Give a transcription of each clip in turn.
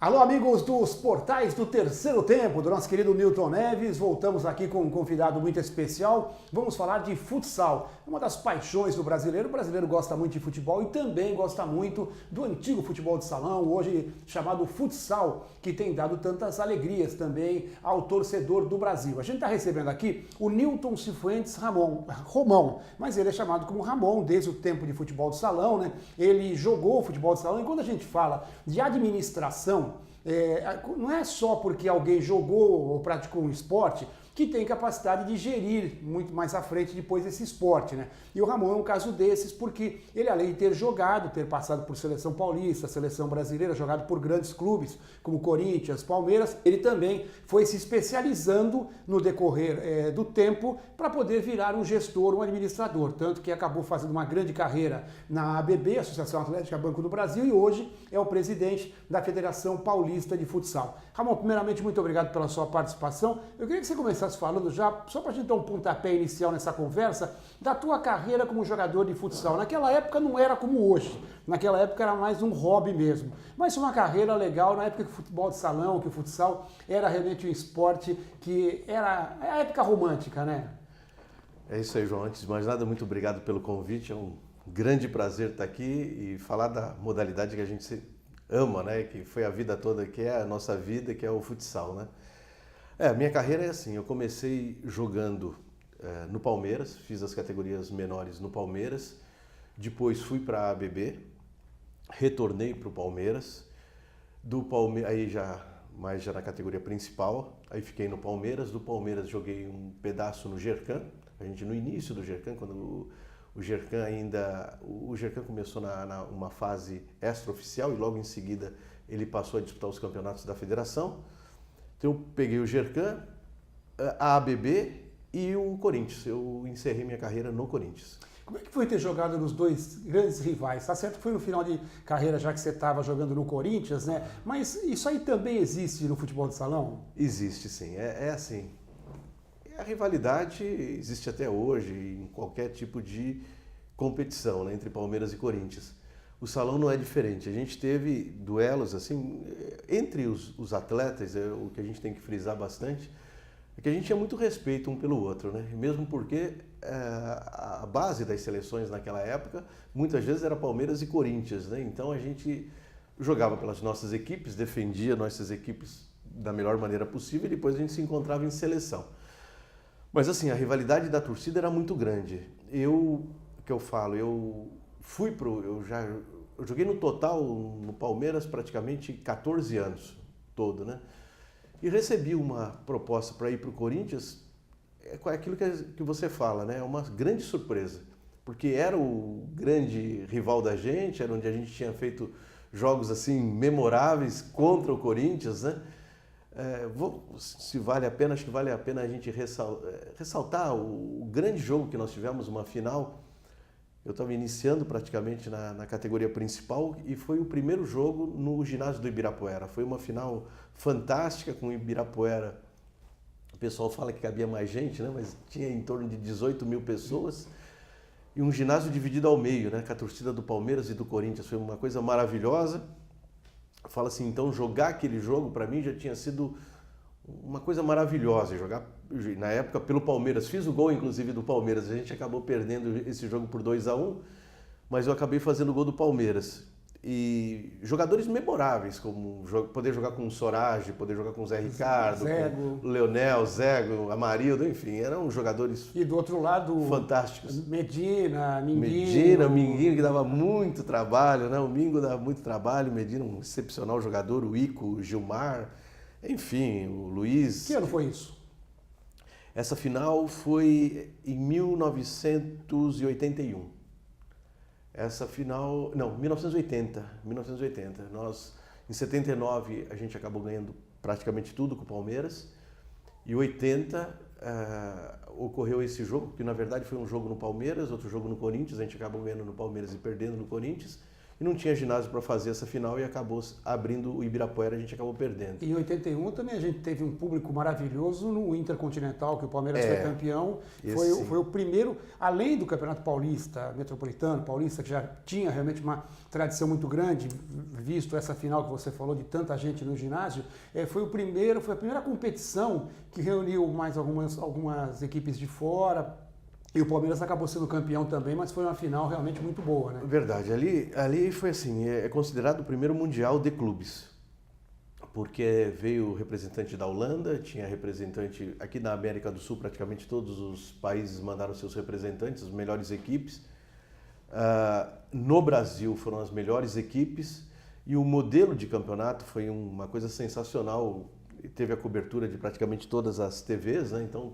Alô, amigos dos portais do terceiro tempo, do nosso querido Milton Neves. Voltamos aqui com um convidado muito especial. Vamos falar de futsal, uma das paixões do brasileiro. O brasileiro gosta muito de futebol e também gosta muito do antigo futebol de salão, hoje chamado futsal, que tem dado tantas alegrias também ao torcedor do Brasil. A gente está recebendo aqui o Nilton Cifuentes Romão, mas ele é chamado como Ramon desde o tempo de futebol de salão, né? Ele jogou futebol de salão e quando a gente fala de administração, não é só porque alguém jogou ou praticou um esporte que tem capacidade de gerir muito mais à frente depois esse esporte, né? E o Ramon é um caso desses porque ele, além de ter jogado, ter passado por seleção paulista, seleção brasileira, jogado por grandes clubes como Corinthians, Palmeiras, ele também foi se especializando no decorrer do tempo para poder virar um gestor, um administrador, tanto que acabou fazendo uma grande carreira na ABB, Associação Atlética Banco do Brasil, e hoje é o presidente da Federação Paulista de Futsal. Ramon, primeiramente, muito obrigado pela sua participação. Eu queria que você começasse falando já, só para a gente dar um pontapé inicial nessa conversa, da tua carreira como jogador de futsal. Naquela época não era como hoje, naquela época era mais um hobby mesmo, mas uma carreira legal na época que o futebol de salão, que o futsal era realmente um esporte que era a época romântica, né? É isso aí, João. Antes de mais nada, muito obrigado pelo convite. É um grande prazer estar aqui e falar da modalidade que a gente ama, né? Que foi a vida toda, que é a nossa vida, que é o futsal, né? Minha carreira é assim, eu comecei jogando no Palmeiras, fiz as categorias menores no Palmeiras, depois fui para a ABB, retornei para o Palmeiras, aí já na categoria principal, aí fiquei no Palmeiras, do Palmeiras joguei um pedaço no Gercan, a gente no início do Gercan, quando o Gercan começou uma fase extraoficial e logo em seguida ele passou a disputar os campeonatos da federação. Então eu peguei o Gercan, a ABB e o Corinthians. Eu encerrei minha carreira no Corinthians. Como é que foi ter jogado nos dois grandes rivais? Tá certo que foi no final de carreira já que você estava jogando no Corinthians, né? Mas isso aí também existe no futebol de salão? Existe, sim. É assim. A rivalidade existe até hoje em qualquer tipo de competição, né, entre Palmeiras e Corinthians. O salão não é diferente. A gente teve duelos assim entre os atletas. O que a gente tem que frisar bastante é que a gente tinha muito respeito um pelo outro, né? Mesmo porque a base das seleções naquela época muitas vezes era Palmeiras e Corinthians, né? Então a gente jogava pelas nossas equipes, defendia nossas equipes da melhor maneira possível e depois a gente se encontrava em seleção. Mas assim, a rivalidade da torcida era muito grande. Eu joguei no total no Palmeiras praticamente 14 anos todo, né? E recebi uma proposta para ir para o Corinthians, é aquilo que você fala, né? É uma grande surpresa, porque era o grande rival da gente, era onde a gente tinha feito jogos assim memoráveis contra o Corinthians, né? Acho que vale a pena a gente ressaltar o grande jogo que nós tivemos, uma final. Eu estava iniciando praticamente na categoria principal e foi o primeiro jogo no ginásio do Ibirapuera. Foi uma final fantástica com o Ibirapuera. O pessoal fala que cabia mais gente, né? Mas tinha em torno de 18 mil pessoas e um ginásio dividido ao meio, né? Com a torcida do Palmeiras e do Corinthians. Foi uma coisa maravilhosa. Fala assim, então jogar aquele jogo para mim já tinha sido uma coisa maravilhosa, jogar na época pelo Palmeiras. Fiz o gol inclusive do Palmeiras, a gente acabou perdendo esse jogo por 2-1, mas eu acabei fazendo o gol do Palmeiras. E jogadores memoráveis, como poder jogar com o Sorage, poder jogar com o Zé Ricardo, Zego, com o Leonel, Zego, Amarildo, enfim, eram jogadores e do outro lado, fantásticos. Medina, Minguinho, que dava muito trabalho, né? O Mingo dava muito trabalho, Medina, um excepcional jogador, o Ico, o Gilmar, enfim, o Luiz. Que ano foi isso? Essa final foi em 1981. Essa final, não, 1980. Nós, em 79, a gente acabou ganhando praticamente tudo com o Palmeiras. E 80 ocorreu esse jogo, que na verdade foi um jogo no Palmeiras, outro jogo no Corinthians. A gente acabou ganhando no Palmeiras e perdendo no Corinthians. E e não tinha ginásio para fazer essa final e acabou abrindo o Ibirapuera, a gente acabou perdendo. Em 81 também a gente teve um público maravilhoso no Intercontinental, que o Palmeiras foi campeão. Foi o primeiro, além do Campeonato Paulista, Metropolitano, Paulista, que já tinha realmente uma tradição muito grande, visto essa final que você falou de tanta gente no ginásio, foi a primeira competição que reuniu mais algumas equipes de fora. E o Palmeiras acabou sendo campeão também, mas foi uma final realmente muito boa, né? Verdade. Ali foi assim, é considerado o primeiro Mundial de clubes. Porque veio o representante da Holanda, tinha representante aqui na América do Sul, praticamente todos os países mandaram seus representantes, as melhores equipes. No Brasil foram as melhores equipes e o modelo de campeonato foi uma coisa sensacional. Teve a cobertura de praticamente todas as TVs, né? Então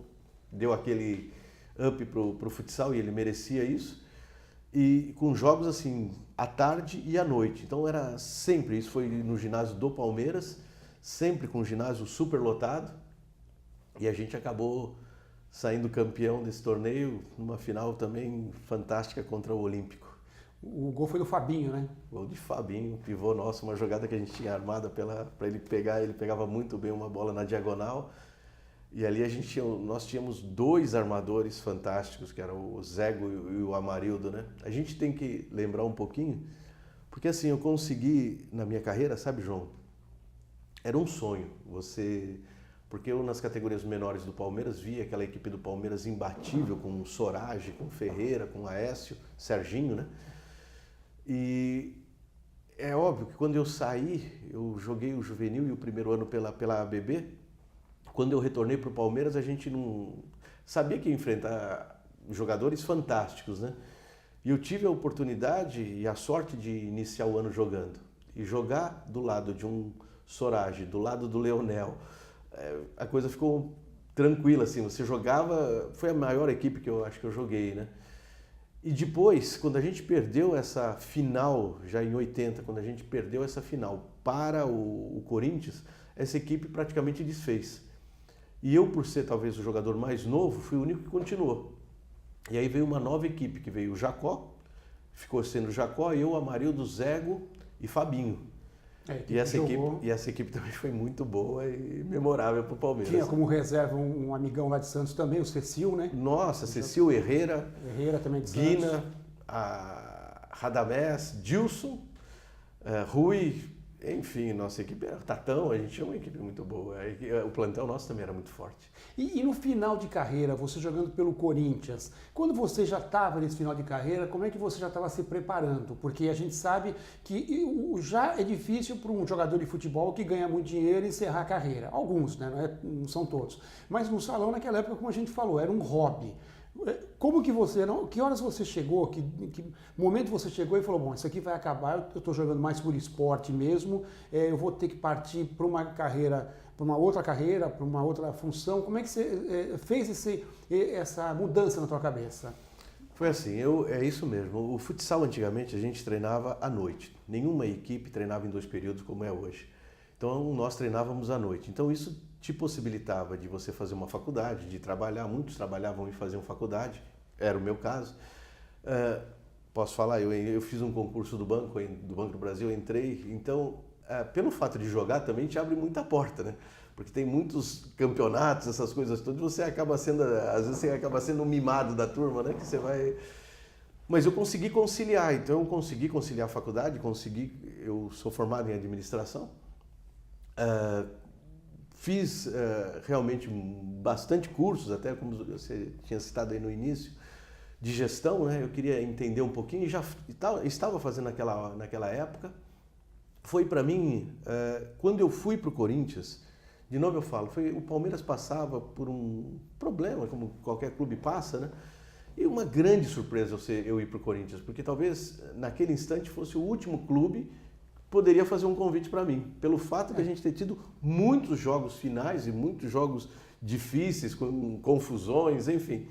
deu aquele up pro futsal e ele merecia isso. E com jogos assim, à tarde e à noite. Então era sempre, isso foi no ginásio do Palmeiras, sempre com o ginásio super lotado. E a gente acabou saindo campeão desse torneio, numa final também fantástica contra o Olímpico. O gol foi do Fabinho, né? Gol de Fabinho, pivô nosso, uma jogada que a gente tinha armada para ele pegar, ele pegava muito bem uma bola na diagonal. E ali nós tínhamos dois armadores fantásticos, que eram o Zego e o Amarildo, né? A gente tem que lembrar um pouquinho, porque assim, eu consegui, na minha carreira, sabe, João? Era um sonho, porque eu nas categorias menores do Palmeiras via aquela equipe do Palmeiras imbatível, com o Sorage, com o Ferreira, com o Aécio, Serginho, né? E é óbvio que quando eu saí, eu joguei o juvenil e o primeiro ano pela ABB. Quando eu retornei para o Palmeiras, a gente não sabia que ia enfrentar jogadores fantásticos, né? E eu tive a oportunidade e a sorte de iniciar o ano jogando. E jogar do lado de um Sorage, do lado do Leonel, a coisa ficou tranquila, assim. Você jogava, foi a maior equipe que eu acho que eu joguei, né? E depois, quando a gente perdeu essa final, já em 80, quando a gente perdeu essa final para o Corinthians, essa equipe praticamente desfez. E eu, por ser talvez o jogador mais novo, fui o único que continuou. E aí veio uma nova equipe, que veio o Jacó, ficou sendo o Jacó, eu, Amarildo, Zego e Fabinho. E essa equipe também foi muito boa e memorável para o Palmeiras. Tinha como reserva um amigão lá de Santos também, o Cecil, né? Nossa, Cecil, Herrera também de Guina, Santos. a Radamés, Dilson, Rui, enfim, nossa equipe era Tatão, a gente tinha uma equipe muito boa. O plantel nosso também era muito forte. E no final de carreira, você jogando pelo Corinthians, quando você já estava nesse final de carreira, como é que você já estava se preparando? Porque a gente sabe que já é difícil para um jogador de futebol que ganha muito dinheiro encerrar a carreira. Alguns, né? Não são todos. Mas no salão, naquela época, como a gente falou, era um hobby. Como que que horas você chegou, que momento você chegou e falou, bom, isso aqui vai acabar, eu estou jogando mais por esporte mesmo, eu vou ter que partir para uma carreira, para uma outra carreira, para uma outra função. Como é que você fez essa mudança na tua cabeça? Foi assim, é isso mesmo. O futsal antigamente a gente treinava à noite. Nenhuma equipe treinava em 2 períodos como é hoje. Então nós treinávamos à noite. Então isso te possibilitava de você fazer uma faculdade, de trabalhar. Muitos trabalhavam e faziam faculdade, era o meu caso. Posso falar, eu fiz um concurso do Banco do Brasil, entrei. Então, pelo fato de jogar também te abre muita porta, né? Porque tem muitos campeonatos, essas coisas todas, você acaba sendo, às vezes você acaba sendo um mimado da turma, né? Que você vai... Mas eu consegui conciliar, então eu consegui conciliar a faculdade, eu sou formado em administração, fiz realmente bastante cursos, até como você tinha citado aí no início, de gestão, né? Eu queria entender um pouquinho e já estava fazendo naquela época. Foi para mim, quando eu fui para o Corinthians, de novo eu falo, o Palmeiras passava por um problema, como qualquer clube passa, né? E uma grande surpresa eu ir para o Corinthians, porque talvez naquele instante fosse o último clube que poderia fazer um convite para mim, pelo fato de a gente ter tido muitos jogos finais e muitos jogos difíceis, com confusões, enfim.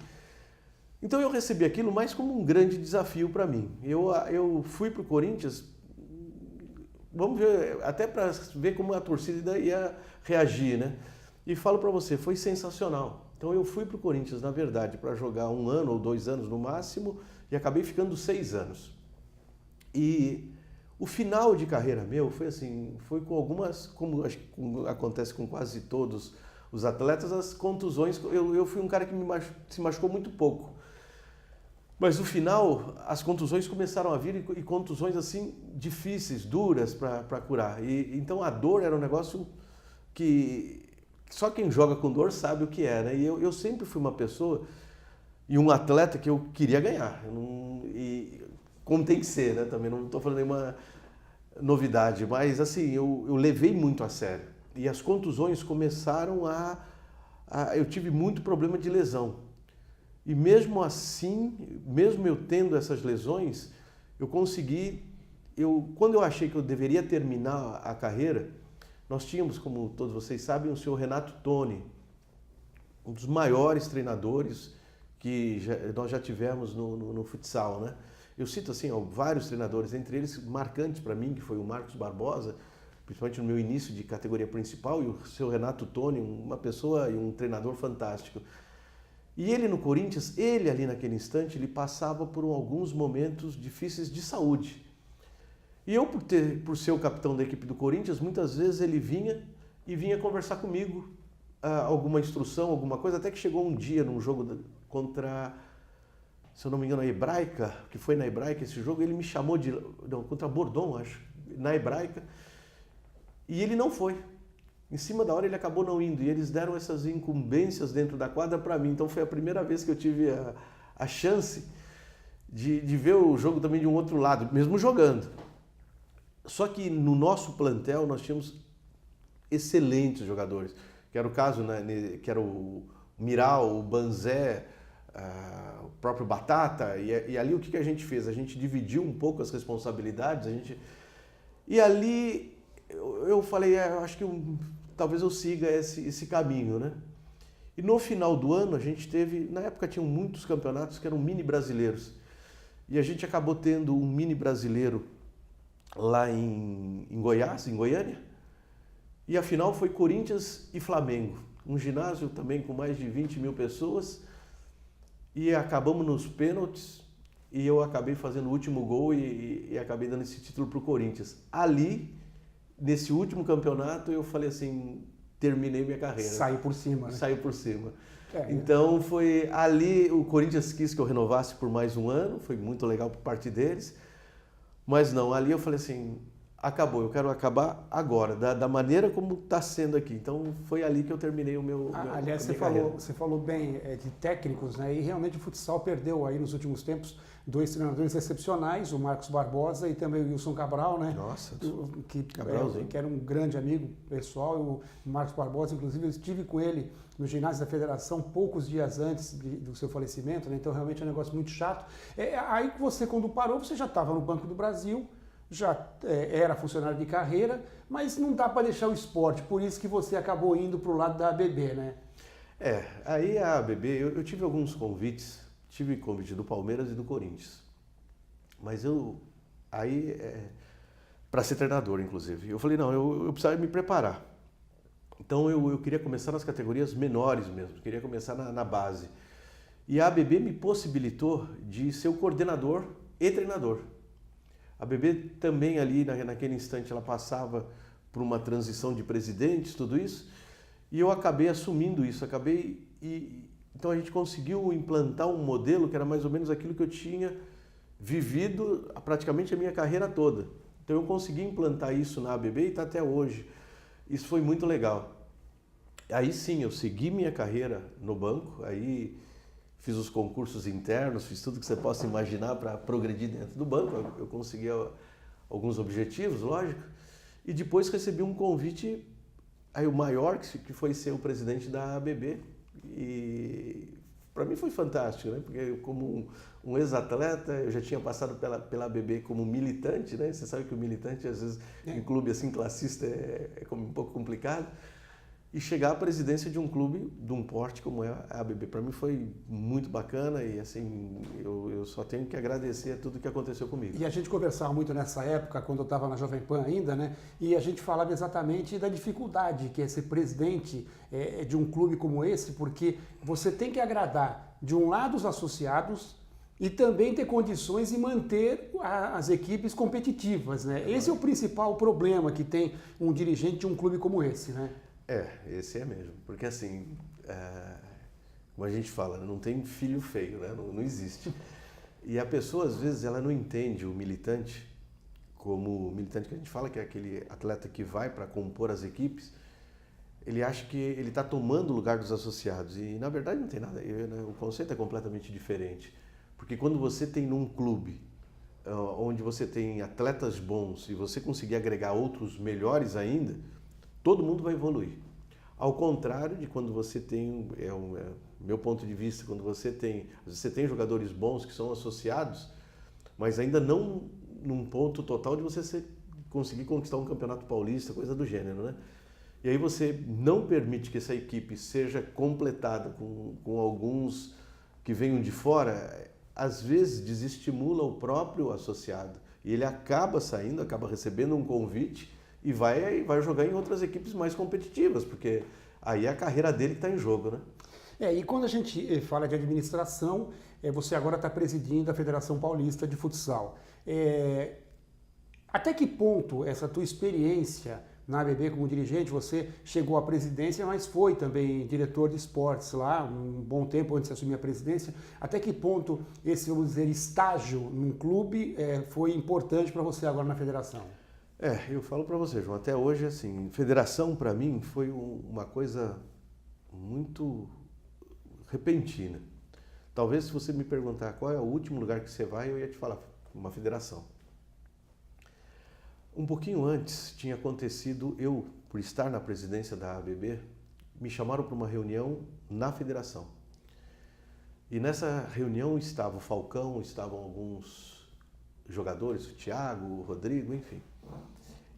Então eu recebi aquilo mais como um grande desafio para mim. Eu fui para o Corinthians, vamos ver, até para ver como a torcida ia reagir, né? E falo para você, foi sensacional. Então eu fui para o Corinthians, na verdade, para jogar 1 ano ou 2 anos no máximo, e acabei ficando 6 anos. E O final de carreira meu foi assim, foi com algumas, como acho que acontece com quase todos os atletas, as contusões. Eu fui um cara que se machucou muito pouco. Mas no final, as contusões começaram a vir e contusões assim difíceis, duras para curar. Então a dor era um negócio que só quem joga com dor sabe o que é, né? E eu sempre fui uma pessoa e um atleta que eu queria ganhar. Como tem que ser, né? Também não estou falando nenhuma novidade, mas assim, eu levei muito a sério. E as contusões começaram eu tive muito problema de lesão. E mesmo assim, mesmo eu tendo essas lesões, eu consegui, quando eu achei que eu deveria terminar a carreira, nós tínhamos, como todos vocês sabem, o senhor Renato Toni, um dos maiores treinadores que nós já tivemos no futsal, né? Eu cito assim, vários treinadores, entre eles marcantes para mim, que foi o Marcos Barbosa, principalmente no meu início de categoria principal, e o senhor Renato Toni, uma pessoa e um treinador fantástico. E ele no Corinthians, ele ali naquele instante, ele passava por alguns momentos difíceis de saúde. E eu, por ser o capitão da equipe do Corinthians, muitas vezes ele vinha conversar comigo, alguma instrução, alguma coisa, até que chegou um dia num jogo contra, se eu não me engano, a Hebraica, que foi na Hebraica esse jogo, ele me chamou contra Bordon, acho, na Hebraica, e ele não foi. Em cima da hora ele acabou não indo, e eles deram essas incumbências dentro da quadra para mim. Então foi a primeira vez que eu tive a chance de ver o jogo também de um outro lado, mesmo jogando. Só que no nosso plantel nós tínhamos excelentes jogadores, que era o caso, né, que era o Miral, o Banzé, o próprio Batata, e ali o que a gente fez? A gente dividiu um pouco as responsabilidades, e ali eu falei, eu acho que talvez eu siga esse caminho, né? E no final do ano a gente teve, na época tinham muitos campeonatos que eram mini brasileiros, e a gente acabou tendo um mini brasileiro lá em Goiás, em Goiânia, e a final foi Corinthians e Flamengo, um ginásio também com mais de 20 mil pessoas, e acabamos nos pênaltis, e eu acabei fazendo o último gol e acabei dando esse título para o Corinthians. Ali, nesse último campeonato, eu falei assim, terminei minha carreira. Saiu por cima, né? Saiu por cima. Então foi ali, o Corinthians quis que eu renovasse por mais um ano, foi muito legal por parte deles, mas não, ali eu falei assim, acabou, eu quero acabar agora, da maneira como está sendo aqui. Então foi ali que eu terminei Aliás, você falou bem de técnicos, né? E realmente o futsal perdeu aí nos últimos tempos dois treinadores excepcionais, o Marcos Barbosa e também o Wilson Cabral, né? Nossa, que era um grande amigo pessoal. O Marcos Barbosa, inclusive, eu estive com ele no ginásio da Federação poucos dias antes do seu falecimento, né? Então realmente é um negócio muito chato. Aí você, quando parou, você já estava no Banco do Brasil, já era funcionário de carreira, mas não dá para deixar o esporte, por isso que você acabou indo para o lado da ABB, né? Aí a ABB, eu tive alguns convites, tive convite do Palmeiras e do Corinthians, mas para ser treinador, inclusive, eu falei, não, eu precisava me preparar. Então eu queria começar nas categorias menores mesmo, queria começar na base. E a ABB me possibilitou de ser o coordenador e treinador. A ABB também ali, naquele instante, ela passava por uma transição de presidentes, tudo isso, e eu acabei assumindo isso, então a gente conseguiu implantar um modelo que era mais ou menos aquilo que eu tinha vivido praticamente a minha carreira toda. Então eu consegui implantar isso na ABB e está até hoje. Isso foi muito legal. Aí sim, eu segui minha carreira no banco, aí fiz os concursos internos, fiz tudo que você possa imaginar para progredir dentro do banco. Eu consegui alguns objetivos, lógico. E depois recebi um convite, aí o maior, que foi ser o presidente da ABB. E para mim foi fantástico, né? Porque como um ex-atleta, eu já tinha passado pela ABB como militante, né? Você sabe que o militante, às vezes, em clube assim classista é um pouco complicado. E chegar à presidência de um clube de um porte como é a ABB, para mim foi muito bacana e assim, eu só tenho que agradecer a tudo que aconteceu comigo. E a gente conversava muito nessa época, quando eu estava na Jovem Pan ainda, né? E a gente falava exatamente da dificuldade que é ser presidente de um clube como esse, porque você tem que agradar, de um lado, os associados, E também ter condições de manter as equipes competitivas, né? Esse é o principal problema que tem um dirigente de um clube como esse, né? Esse é mesmo. Porque assim, como a gente fala, não tem filho feio, né? Não existe. E a pessoa, às vezes, ela não entende o militante como o militante que a gente fala, que é aquele atleta que vai para compor as equipes. Ele acha que ele está tomando o lugar dos associados. E, na verdade, não tem nada a ver, né? O conceito é completamente diferente. Porque quando você tem num clube onde você tem atletas bons e você conseguir agregar outros melhores ainda, todo mundo vai evoluir. Ao contrário de quando você tem, meu ponto de vista, quando você tem jogadores bons que são associados, mas ainda não num ponto total de você conseguir conquistar um campeonato paulista, coisa do gênero, né? E aí você não permite que essa equipe seja completada com alguns que venham de fora, às vezes desestimula o próprio associado. E ele acaba saindo, acaba recebendo um convite e vai jogar em outras equipes mais competitivas, porque aí é a carreira dele que está em jogo, né? E quando a gente fala de administração, você agora está presidindo a Federação Paulista de Futsal. Até que ponto essa tua experiência na ABB como dirigente, você chegou à presidência, mas foi também diretor de esportes lá, um bom tempo antes de assumir a presidência. Até que ponto esse, vamos dizer, estágio num clube foi importante para você agora na federação? Eu falo para você, João, até hoje, assim, federação para mim foi uma coisa muito repentina. Talvez se você me perguntar qual é o último lugar que você vai, eu ia te falar, uma federação. Um pouquinho antes tinha acontecido, eu, por estar na presidência da ABB, me chamaram para uma reunião na federação. E nessa reunião estava o Falcão, estavam alguns jogadores, o Thiago, o Rodrigo, enfim.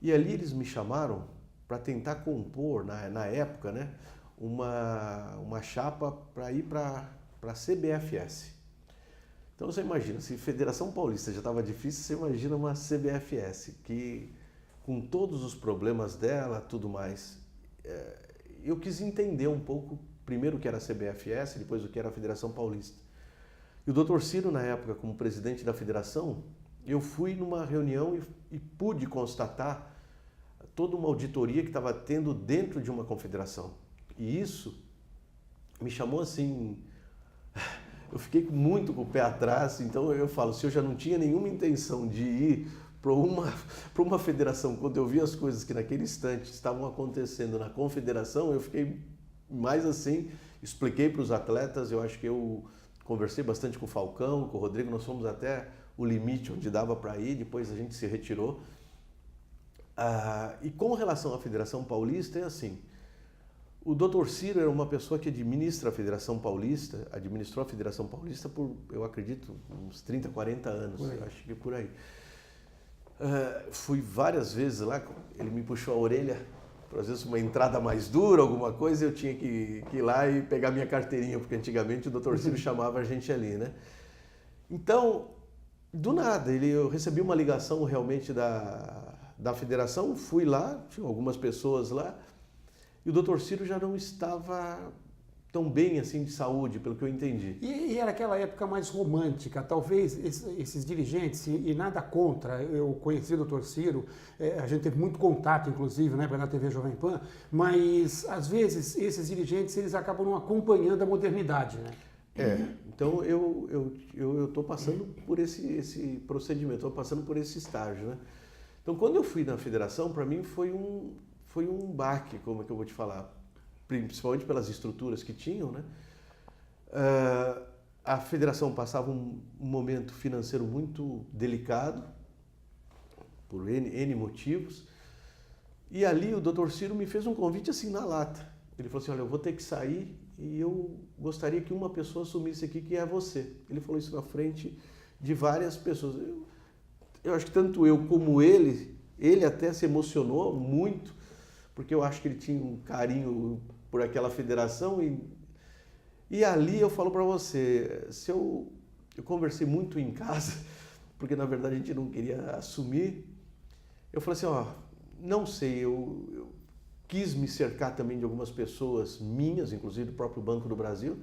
E ali eles me chamaram para tentar compor, na época, né, uma chapa para ir para a CBFS. Então você imagina, se Federação Paulista já estava difícil, você imagina uma CBFS, que com todos os problemas dela, tudo mais. Eu quis entender um pouco, primeiro o que era a CBFS, depois o que era a Federação Paulista. E o Dr. Ciro, na época, como presidente da federação, eu fui numa reunião e pude constatar toda uma auditoria que estava tendo dentro de uma confederação. E isso me chamou assim... Eu fiquei muito com o pé atrás, então eu falo, se eu já não tinha nenhuma intenção de ir para uma federação, quando eu vi as coisas que naquele instante estavam acontecendo na confederação, eu fiquei mais assim, expliquei para os atletas, eu acho que eu conversei bastante com o Falcão, com o Rodrigo, nós fomos até o limite onde dava para ir, depois a gente se retirou. E com relação à Federação Paulista, é assim, o Dr. Ciro era uma pessoa que administrou a Federação Paulista por, eu acredito, uns 30, 40 anos, eu acho que por aí. Fui várias vezes lá, ele me puxou a orelha, às vezes uma entrada mais dura, alguma coisa, eu tinha que ir lá e pegar minha carteirinha, porque antigamente o Dr. Ciro chamava a gente ali, né? Então, do nada, eu recebi uma ligação realmente da federação, fui lá, tinha algumas pessoas lá, e o Dr. Ciro já não estava tão bem assim de saúde, pelo que eu entendi. E era aquela época mais romântica, talvez esses dirigentes, e nada contra, eu conheci o Dr. Ciro, a gente teve muito contato, inclusive, né, na TV Jovem Pan, mas às vezes esses dirigentes eles acabam não acompanhando a modernidade, né? Então eu estou passando por esse procedimento, estou passando por esse estágio, né? Então quando eu fui na federação, para mim foi um baque, como é que eu vou te falar? Principalmente pelas estruturas que tinham, né? A federação passava um momento financeiro muito delicado, por N motivos, e ali o Dr. Ciro me fez um convite assim na lata. Ele falou assim, olha, eu vou ter que sair e eu gostaria que uma pessoa assumisse aqui, que é você. Ele falou isso na frente de várias pessoas. Eu acho que tanto eu como ele até se emocionou muito, porque eu acho que ele tinha um carinho por aquela federação e ali eu falo para você, eu conversei muito em casa, porque na verdade a gente não queria assumir, eu falei assim, não sei, eu quis me cercar também de algumas pessoas minhas, inclusive do próprio Banco do Brasil,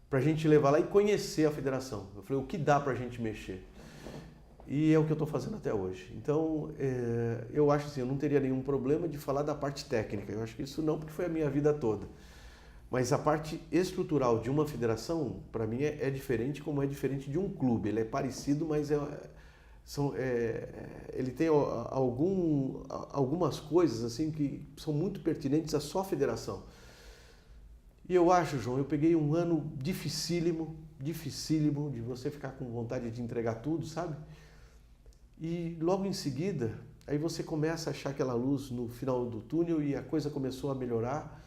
para a gente levar lá e conhecer a federação. Eu falei, o que dá para a gente mexer? E é o que eu estou fazendo até hoje. Então, eu acho assim, eu não teria nenhum problema de falar da parte técnica. Eu acho que isso não, porque foi a minha vida toda. Mas a parte estrutural de uma federação, para mim, é diferente, como é diferente de um clube. Ele é parecido, mas ele tem algumas coisas assim que são muito pertinentes à só federação. E eu acho, João, eu peguei um ano dificílimo de você ficar com vontade de entregar tudo, sabe? E logo em seguida, aí você começa a achar aquela luz no final do túnel e a coisa começou a melhorar.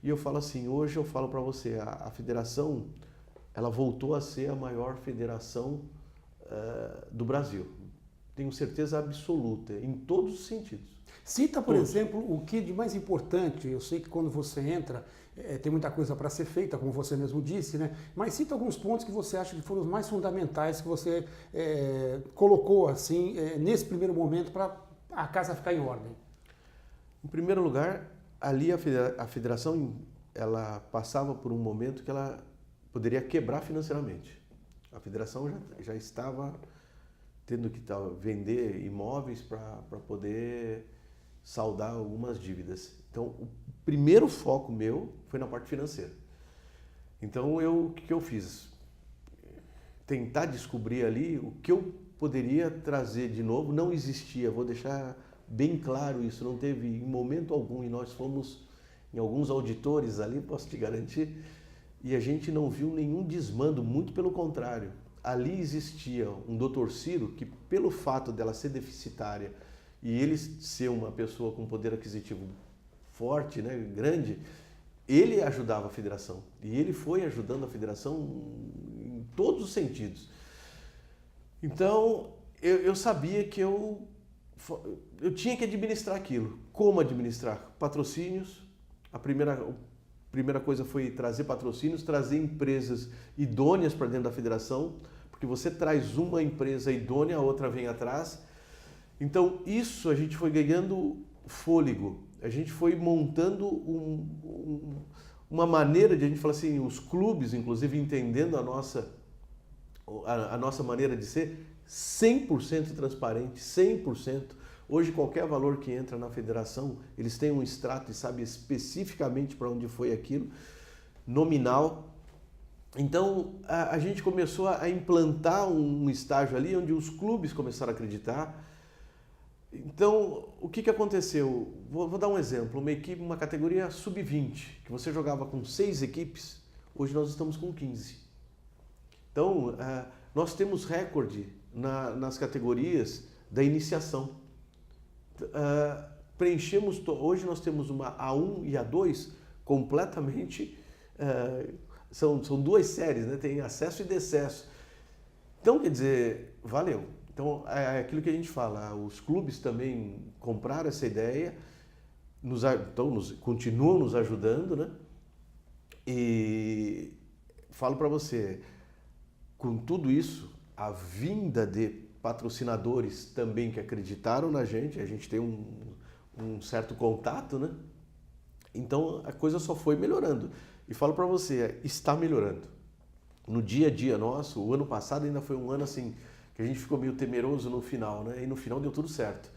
E eu falo assim, hoje eu falo para você, a federação, ela voltou a ser a maior federação do Brasil. Tenho certeza absoluta, em todos os sentidos. Cita, por exemplo, o que de mais importante. Eu sei que quando você entra, tem muita coisa para ser feita, como você mesmo disse, né? Mas cita alguns pontos que você acha que foram os mais fundamentais, que você colocou assim, nesse primeiro momento, para a casa ficar em ordem. Em primeiro lugar, ali a federação, ela passava por um momento que ela poderia quebrar financeiramente. A federação já estava tendo que vender imóveis para poder saldar algumas dívidas. Então, o primeiro foco meu foi na parte financeira. Então, o que eu fiz? Tentar descobrir ali o que eu poderia trazer de novo. Não existia, vou deixar bem claro isso, não teve em momento algum, e nós fomos em alguns auditores ali, posso te garantir, e a gente não viu nenhum desmando, muito pelo contrário. Ali existia um Dr. Ciro que, pelo fato dela ser deficitária e ele ser uma pessoa com poder aquisitivo forte, né, grande, ele ajudava a federação. E ele foi ajudando a federação em todos os sentidos. Então, eu sabia que eu tinha que administrar aquilo. Como administrar? Patrocínios. A primeira coisa foi trazer patrocínios, trazer empresas idôneas para dentro da federação, porque você traz uma empresa idônea, a outra vem atrás. Então, isso a gente foi ganhando fôlego. A gente foi montando uma maneira de a gente falar assim, os clubes, inclusive, entendendo a nossa maneira de ser 100% transparente, 100%. Hoje, qualquer valor que entra na federação, eles têm um extrato e sabem especificamente para onde foi aquilo, nominal. Então, a gente começou a implantar um estágio ali onde os clubes começaram a acreditar. Então, o que aconteceu? Vou dar um exemplo. Uma categoria sub-20, que você jogava com 6 equipes, hoje nós estamos com 15. Então, nós temos recorde nas categorias da iniciação. Preenchemos, hoje nós temos uma A1 e A2 completamente, são 2 séries, né? Tem acesso e decesso. Então, quer dizer, valeu. Então, é aquilo que a gente fala, os clubes também compraram essa ideia, continuam nos ajudando, né? E falo para você, com tudo isso, a vinda de patrocinadores também que acreditaram na gente, a gente tem um certo contato, né? Então a coisa só foi melhorando. E falo para você, está melhorando. No dia a dia nosso, o ano passado ainda foi um ano assim, que a gente ficou meio temeroso no final, né? E no final deu tudo certo.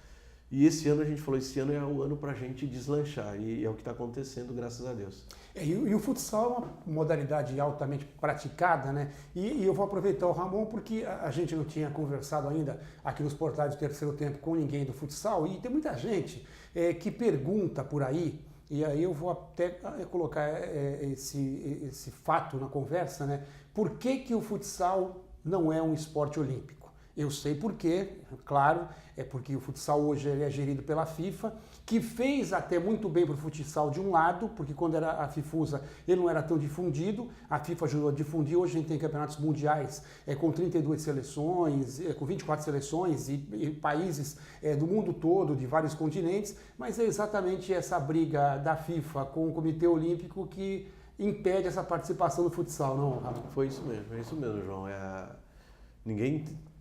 E esse ano a gente falou, esse ano é o ano para a gente deslanchar, e é o que está acontecendo, graças a Deus. E o futsal é uma modalidade altamente praticada, né? E eu vou aproveitar o Ramon, porque a gente não tinha conversado ainda aqui nos portais do Terceiro Tempo com ninguém do futsal, e tem muita gente que pergunta por aí, e aí eu vou até colocar esse fato na conversa, né? Por que o futsal não é um esporte olímpico? Eu sei por quê, claro, é porque o futsal hoje é gerido pela FIFA, que fez até muito bem para o futsal de um lado, porque quando era a FIFUSA ele não era tão difundido, a FIFA ajudou a difundir, hoje a gente tem campeonatos mundiais com 32 seleções, com 24 seleções e países do mundo todo, de vários continentes, mas é exatamente essa briga da FIFA com o Comitê Olímpico que impede essa participação do futsal, não, Ramon? Foi isso mesmo, João.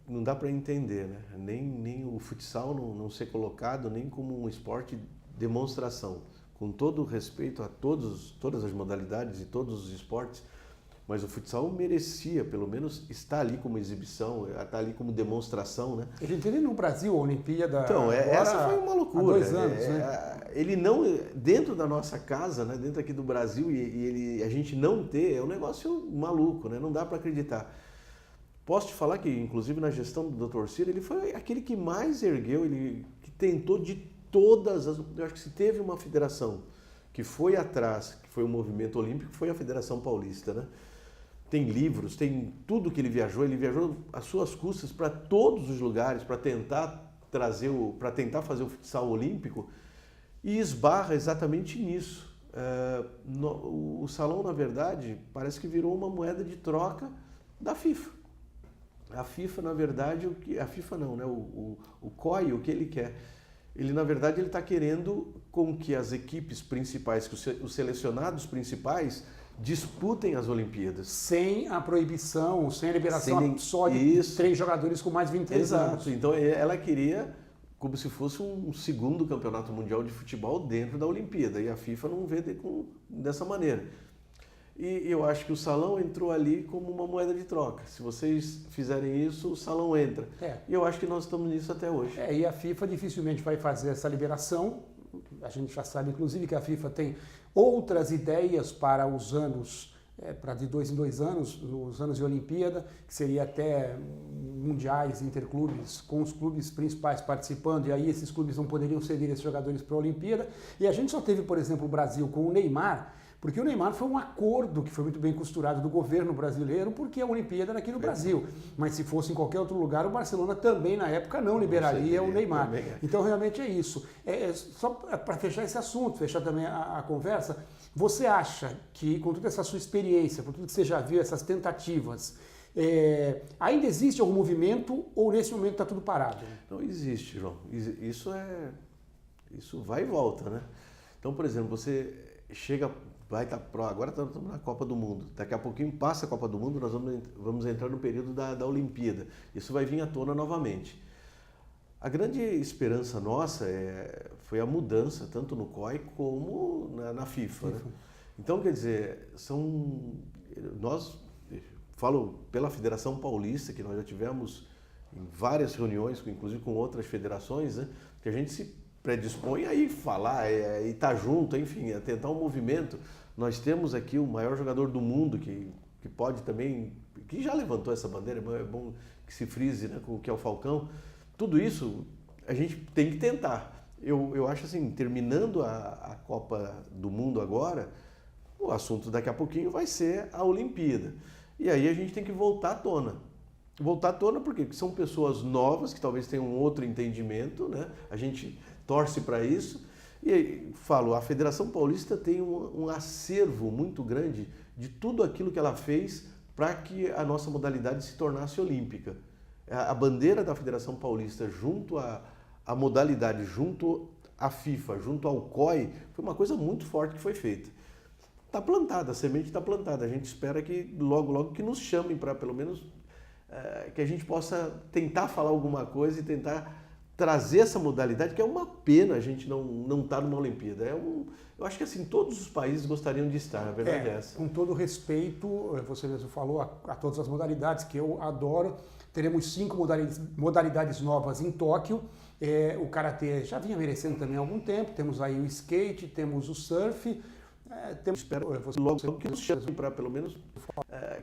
Não dá para entender, né? Nem o futsal não ser colocado nem como um esporte de demonstração. Com todo o respeito a todas as modalidades e todos os esportes, mas o futsal merecia, pelo menos, estar ali como exibição, estar ali como demonstração, né? A gente teve no Brasil a Olimpíada. Então, essa foi uma loucura. Há 2 anos, né? Ele não, dentro da nossa casa, né, dentro aqui do Brasil, a gente não ter, é um negócio maluco, né? Não dá para acreditar. Posso te falar que, inclusive, na gestão do Dr. Ciro, ele foi aquele que mais ergueu, ele que tentou de todas as... Eu acho que se teve uma federação que foi atrás, que foi o movimento olímpico, foi a Federação Paulista, né? Tem livros, tem tudo que ele viajou às suas custas para todos os lugares para tentar fazer o futsal olímpico e esbarra exatamente nisso. O salão, na verdade, parece que virou uma moeda de troca da FIFA. A FIFA, na verdade, a FIFA não, né? O COI, o que ele quer? Ele, na verdade, ele está querendo com que as equipes principais, que os selecionados principais disputem as Olimpíadas. Sem a proibição, sem a liberação só de 3 jogadores com mais de 23 anos. Exato. Então ela queria como se fosse um segundo campeonato mundial de futebol dentro da Olimpíada. E a FIFA não vê dessa maneira. E eu acho que o salão entrou ali como uma moeda de troca. Se vocês fizerem isso, o salão entra. E eu acho que nós estamos nisso até hoje. E a FIFA dificilmente vai fazer essa liberação. A gente já sabe, inclusive, que a FIFA tem outras ideias para os anos, para de 2 em 2 anos, nos anos de Olimpíada, que seria até mundiais, interclubes, com os clubes principais participando, e aí esses clubes não poderiam ceder esses jogadores para a Olimpíada. E a gente só teve, por exemplo, o Brasil com o Neymar, porque o Neymar foi um acordo que foi muito bem costurado do governo brasileiro, porque a Olimpíada era aqui no Brasil. Mas se fosse em qualquer outro lugar, o Barcelona também, na época, não liberaria o Neymar. Então, realmente é isso. Só para fechar esse assunto, fechar também a conversa, você acha que, com toda essa sua experiência, por tudo que você já viu, essas tentativas, ainda existe algum movimento ou nesse momento está tudo parado? Não existe, João. Isso vai e volta, né? Então, por exemplo, você chega... Agora estamos na Copa do Mundo. Daqui a pouquinho passa a Copa do Mundo, nós vamos entrar no período da Olimpíada. Isso vai vir à tona novamente. A grande esperança nossa foi a mudança, tanto no COI como na FIFA. Né? Então, quer dizer, falo pela Federação Paulista, que nós já tivemos em várias reuniões, inclusive com outras federações, né, que a gente se predispõe a ir falar, e estar junto, enfim, a tentar um movimento. Nós temos aqui o maior jogador do mundo que pode também, que já levantou essa bandeira, é bom que se frise, né, que é o Falcão. Tudo isso a gente tem que tentar. Eu acho assim, terminando a Copa do Mundo agora, o assunto daqui a pouquinho vai ser a Olimpíada. E aí a gente tem que voltar à tona. Voltar à tona porque são pessoas novas que talvez tenham um outro entendimento, né? A gente torce para isso. E aí, a Federação Paulista tem um acervo muito grande de tudo aquilo que ela fez para que a nossa modalidade se tornasse olímpica. A bandeira da Federação Paulista junto à modalidade, junto à FIFA, junto ao COI, foi uma coisa muito forte que foi feita. Está plantada, a semente está plantada. A gente espera que logo que nos chamem para pelo menos que a gente possa tentar falar alguma coisa e tentar trazer essa modalidade, que é uma pena a gente não estar numa Olimpíada. Eu acho que assim, todos os países gostariam de estar, na verdade é essa. Com todo respeito, você mesmo falou, a todas as modalidades, que eu adoro. Teremos 5 modalidades novas em Tóquio. O Karatê já vinha merecendo também há algum tempo. Temos aí o skate, temos o surf. Espero logo que nos chame para pelo menos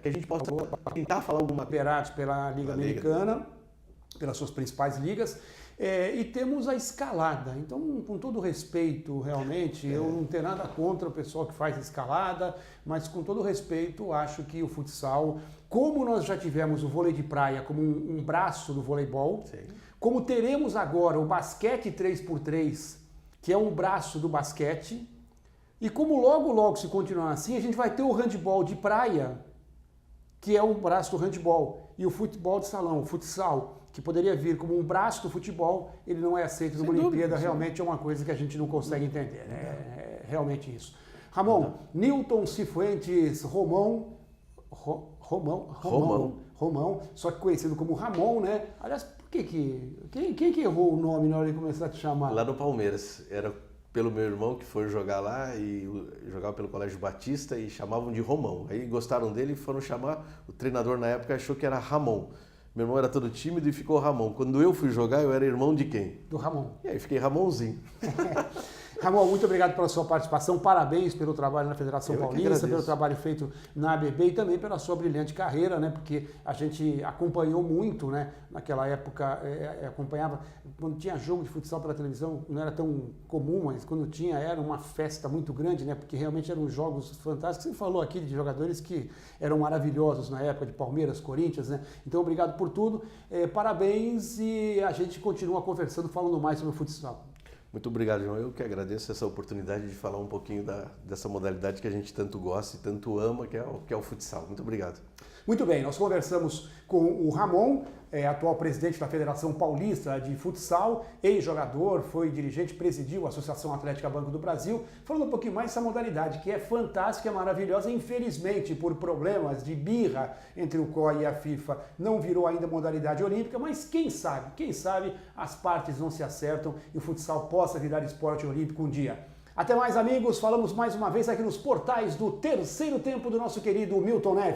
que a gente possa tentar falar alguma coisa. Liberados pela Liga Americana, pelas suas principais ligas. E temos a escalada. Então, com todo respeito, realmente, eu não tenho nada contra o pessoal que faz escalada, mas com todo respeito, acho que o futsal, como nós já tivemos o vôlei de praia como um braço do voleibol, como teremos agora o basquete 3x3, que é um braço do basquete, e como logo, se continuar assim, a gente vai ter o handball de praia, que é um braço do handball, e o futebol de salão, o futsal, que poderia vir como um braço do futebol, ele não é aceito numa Olimpíada, realmente é uma coisa que a gente não consegue entender, é realmente isso. Ramon, Newton Cifuentes Romão, só que conhecido como Ramon, né? Aliás, quem que errou o nome na hora de começar a te chamar? Lá no Palmeiras, era pelo meu irmão que foi jogar lá e jogava pelo Colégio Batista e chamavam de Romão. Aí gostaram dele e foram chamar, o treinador na época achou que era Ramon. Meu irmão era todo tímido e ficou Ramon. Quando eu fui jogar, eu era irmão de quem? Do Ramon. E aí fiquei Ramonzinho. Ramon, muito obrigado pela sua participação, parabéns pelo trabalho na Federação Paulista, pelo trabalho feito na ABB e também pela sua brilhante carreira, né? Porque a gente acompanhou muito, né? Naquela época, acompanhava, quando tinha jogo de futsal pela televisão, não era tão comum, mas quando tinha era uma festa muito grande, né? Porque realmente eram jogos fantásticos. Você falou aqui de jogadores que eram maravilhosos na época, de Palmeiras, Corinthians, né? Então, obrigado por tudo, parabéns e a gente continua conversando, falando mais sobre o futsal. Muito obrigado, João. Eu que agradeço essa oportunidade de falar um pouquinho dessa modalidade que a gente tanto gosta e tanto ama, que é o futsal. Muito obrigado. Muito bem, nós conversamos com o Ramon, atual presidente da Federação Paulista de Futsal, ex-jogador, foi dirigente, presidiu a Associação Atlética Banco do Brasil, falando um pouquinho mais dessa modalidade, que é fantástica, é maravilhosa, infelizmente, por problemas de birra entre o COI e a FIFA, não virou ainda modalidade olímpica, mas quem sabe as partes não se acertam e o futsal possa virar esporte olímpico um dia. Até mais, amigos, falamos mais uma vez aqui nos portais do terceiro tempo do nosso querido Milton Neves.